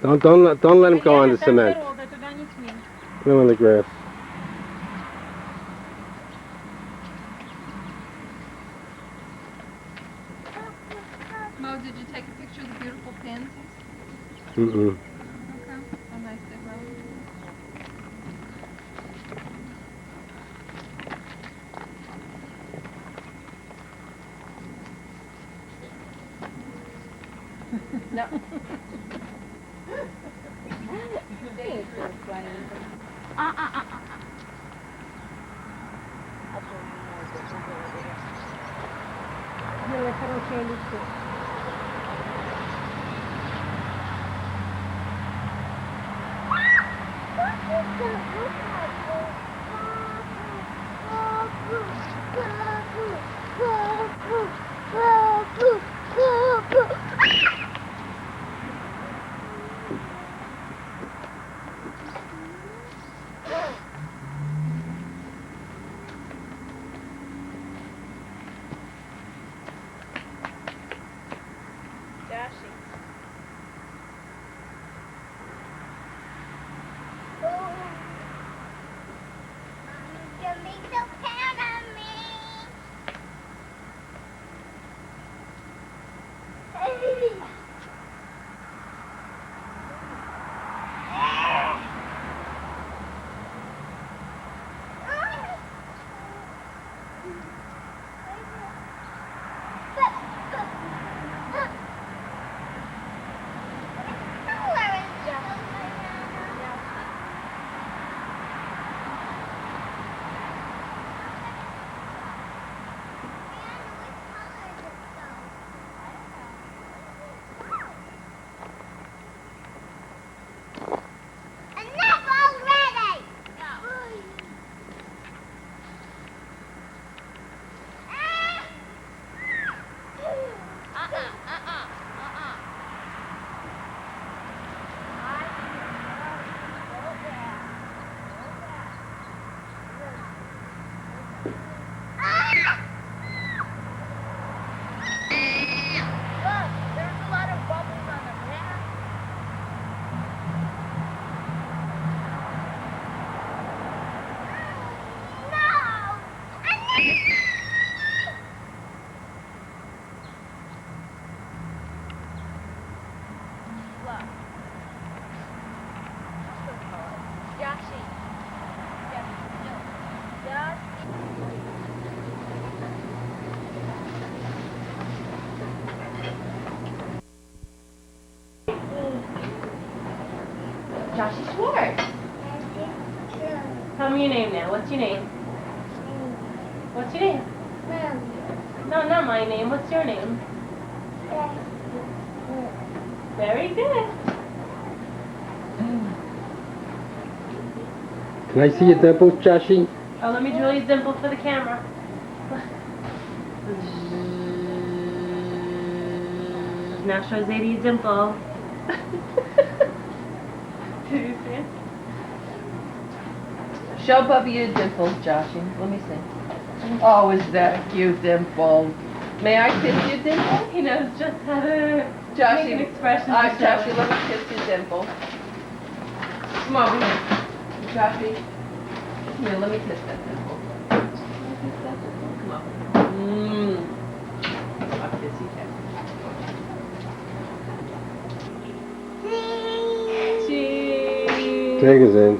Don't let him go on the cement. Дорога, туда не смей. Put him on the grass. Mo, did you take a picture of the beautiful pansies? Mm-mm. Okay. How nice they grow. No. They're so funny. Делай хорошее лицо. Joshy Schwartz. Tell me your name now. What's your name? What's your name? No, not my name. What's your name? Very good. Can I see your dimples, Joshy? Oh, let me drill your dimple for the camera. Now show Zadie your dimple. Did you see it? Show Bubby your dimples, Joshy. Let me see. Oh, is that cute dimple? May I kiss your dimple? He knows just how to Joshy, make an expression. Joshy, let me kiss your dimple. Come over here. Joshy, come here, let me kiss that dimple. Come on. I'll kiss you, Cat. Cheese. Take us in.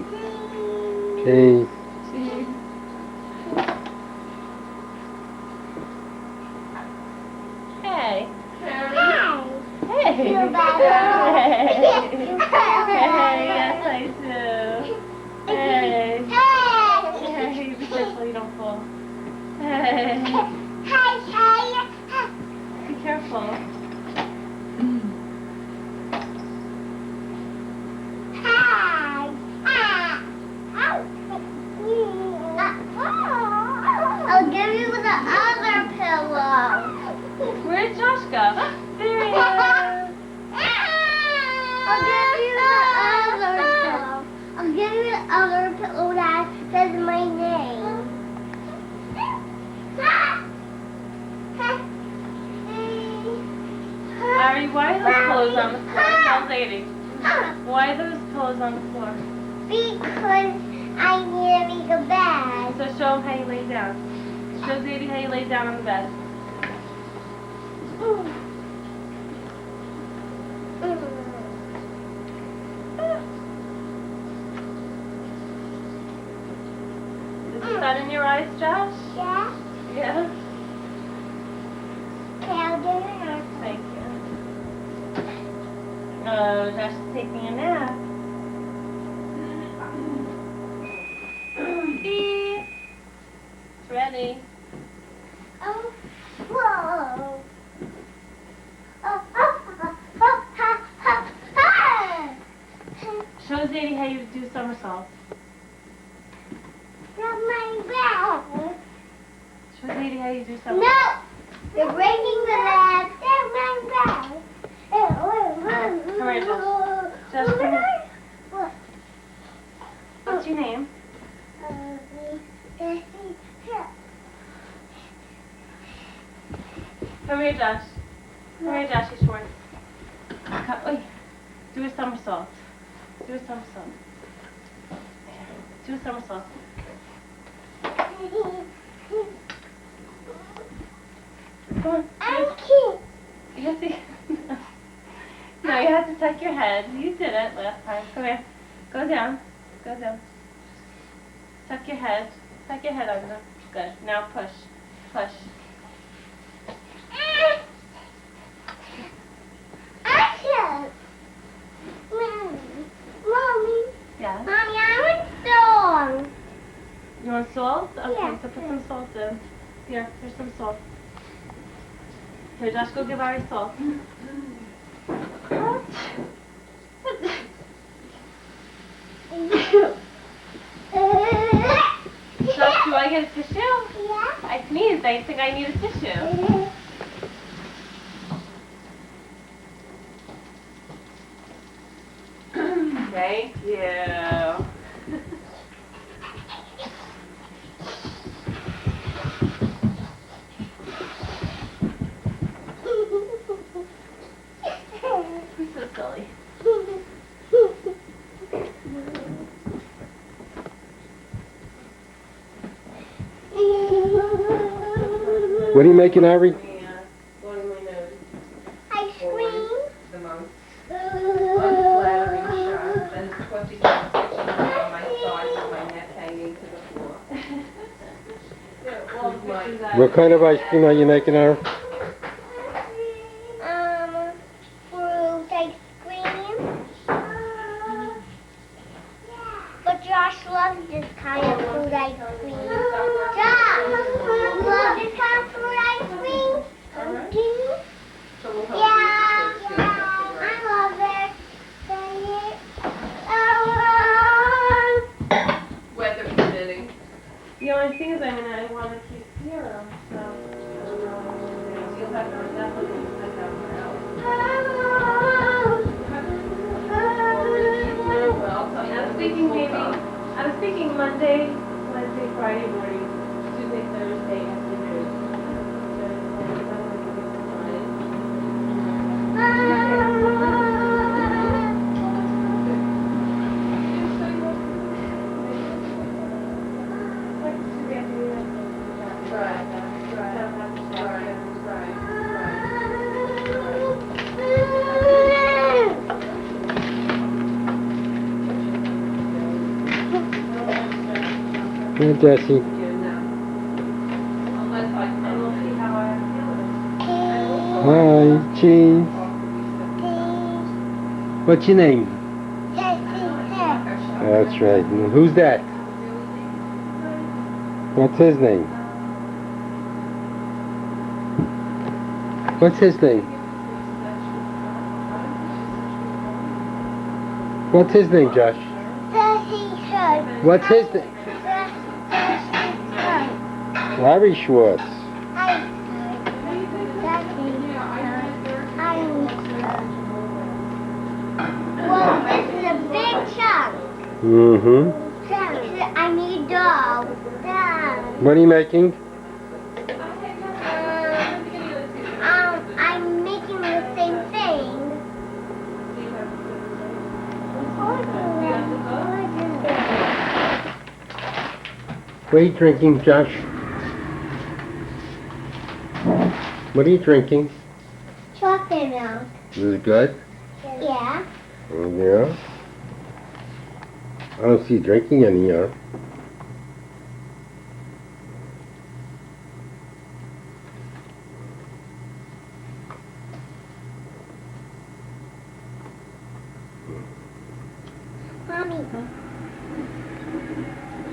Cheese. Cheese. Hey. Hey. Feel better. Hey, yes I do. Hey. Hey, be careful you don't fall. Hey. Be careful. I'll give you the other pillow. Where'd Josh go? There he is. I'll give you the other pillow. I'll give you the other pillow that says my name. Ari, why are those pillows on the floor? Tell Zadie. Why are those pillows on the floor? Because I need to make a bed. So show him how you lay down. Show Zadie how you lay down on the bed. Is the sun in your eyes, Josh? Yeah? Yeah. Okay, I'll do it now. Thank you. Oh, Josh is taking a nap. Steve. It's ready. Oh, whoa. Show Zadie how you do somersaults. Grab my bed. Show Zadie how you do No! somersaults. You're breaking the bed. Grab my bed. Come here, Josh. Josh, come here. What? What's your name? Come here, Josh. Come here, Joshy Schwartz. Wait. Do a somersault. Do a somersault. There. Do a somersault. Come on. I'm cute. You have to... No, you have to tuck your head. You did it last time. Come here. Go down. Go down. Tuck your head. Tuck your head under. Good. Now push. Push. Action. Mommy. Yeah. Mommy, I want song. You want salt? Okay, Yeah. so put some salt in. Here, here's some salt. Here, Josh, go give Ari salt. Josh, do I get a tissue? Yeah. I sneezed. I think I need a tissue. Thank you. I'm so silly. What are you making, Ari? Blowing my nose. Ice cream. The most unflattering shot. Then Cliffy got a picture on my side with my neck hanging to the floor. What kind of ice cream are you making, Ari? Fruit ice cream. But Josh loves this kind of fruit ice cream. Josh, you love this kind of fruit ice cream? Do you? Yeah, I love it. Weather permitting. The only thing is, I mean, I want to keep serum, so You'll have to definitely sit down for hours. Well, I'm speaking, baby. I was thinking Monday, Wednesday, Friday morning, Tuesday, Thursday afternoon. Here, Jesse. Hi, Cheese. What's your name? That's right. And who's that? What's his name? What's his name? What's his name, Josh? What's his name? Larry Schwartz. Well, this is a big chunk. Mm-hmm. I need doll. What are you making? I'm making the same thing. What are you drinking, Josh? What are you drinking? Chocolate milk. Is it good? Yeah. Yeah. I don't see you drinking any, Mommy.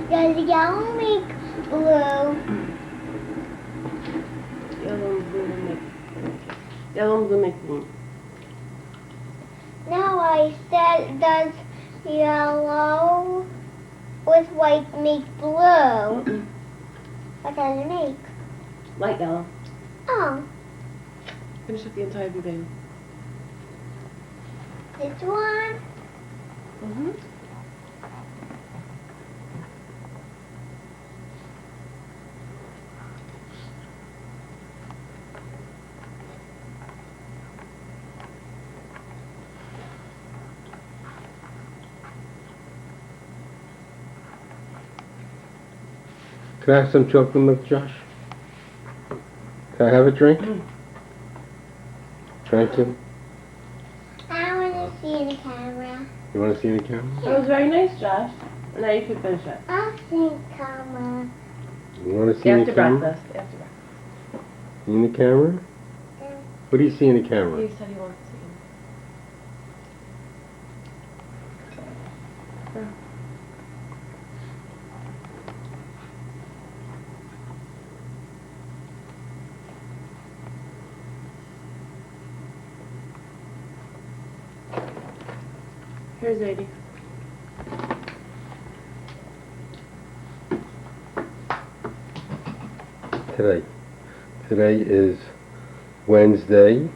Does yellow make blue? Yellow and blue make blue. No, I said does yellow with white make blue? What does it make? Light yellow. Oh, Finish up the entire blue, baby. this one? Mm-hmm. Can I have some chocolate milk, Josh? Can I have a drink? Thank you. I want to see the camera. You want to see the camera? That was very nice, Josh. Now you can finish it. I'll see the camera. You want to see After the camera? breakfast. After breakfast. See in the camera? What do you see in the camera? He said he wants to see him. Here's 80. Today is Wednesday,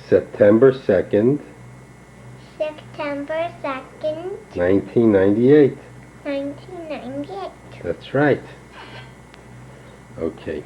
September 2nd, September 2nd, 1998. 1998. That's right. Okay.